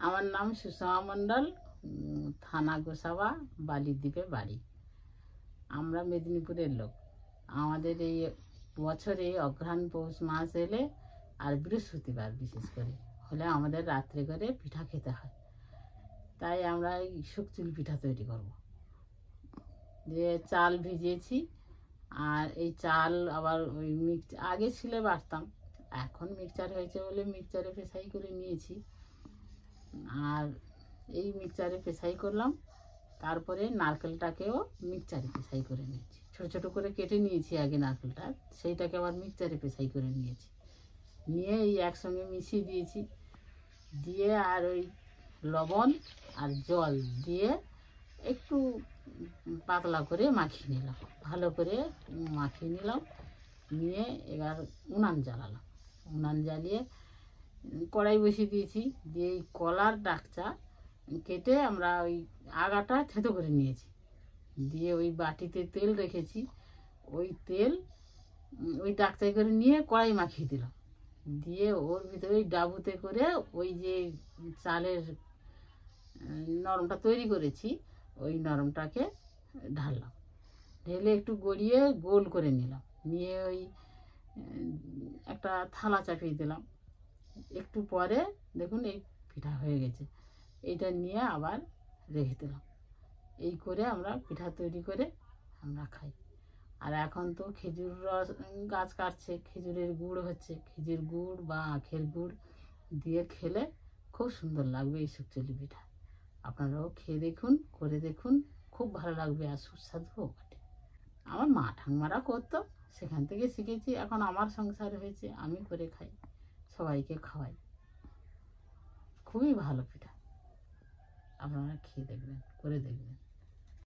আমার নাম সুষমা মণ্ডল, থানা গোসাবা, বালিদ্বীপে বাড়ি। আমরা মেদিনীপুরের লোক। আমাদের এই বছরে অঘ্রাণ পৌষ মাস এলে আর বৃহস্পতিবার বিশেষ করে হলে আমাদের রাত্রে করে পিঠা খেতে হয়। তাই আমরা এই শুকচুলি পিঠা তৈরি করব। যে চাল ভিজিয়েছি, আর এই চাল আবার ওই আগে ছিলে বাটতাম, এখন মিক্সচার হয়েছে বলে মিক্সচারে পেশাই করে নিয়েছি। আর এই মিক্সচারে পেশাই করলাম, তারপরে নারকেলটাকেও মিক্সচারে পেশাই করে নিয়েছি। ছোটো ছোটো করে কেটে নিয়েছি আগে নারকেলটা, সেইটাকে আবার মিক্সচারে পেশাই করে নিয়েছি। নিয়ে এই একসঙ্গে মিশিয়ে দিয়েছি, দিয়ে আর ওই লবণ আর জল দিয়ে একটু পাতলা করে মাখিয়ে নিলাম, ভালো করে মাখিয়ে নিলাম। নিয়ে এবার উনান জ্বালালাম, উনান জ্বালিয়ে কড়াই বসিয়ে দিয়েছি। দিয়ে এই কলার ডাকচা কেটে আমরা ওই আগাটা থেতো করে নিয়েছি। দিয়ে ওই বাটিতে তেল রেখেছি, ওই তেল ওই ডাকচায় করে নিয়ে কড়াই মাখিয়ে দিলাম। দিয়ে ওর ভিতরে ওই ডাবুতে করে ওই যে চালের নরমটা তৈরি করেছি, ওই নরমটাকে ঢাললাম। ঢেলে একটু গড়িয়ে গোল করে নিলাম। নিয়ে ওই একটা থালা চাপিয়ে দিলাম। একটু পরে দেখুন এই পিঠা হয়ে গেছে। এইটা নিয়ে আবার রেখে দিলাম। এই করে আমরা পিঠা তৈরি করে আমরা খাই। আর এখন তো খেজুর রস গাছ কাটছে, খেজুরের গুড় হচ্ছে, খেজুর গুড় বা আখের গুড় দিয়ে খেলে খুব সুন্দর লাগবে এই শুকচুলি পিঠা। আপনারাও খেয়ে দেখুন, করে দেখুন, খুব ভালো লাগবে আর সুস্বাদুও বটে। আমার মা ঠাকুমারা করতো, সেখান থেকে শিখেছি। এখন আমার সংসার হয়েছে, আমি করে খাই, সবাইকে খাওয়াই। খুবই ভালো পিঠা, আপনারা খেয়ে দেখবেন, করে দেখবেন।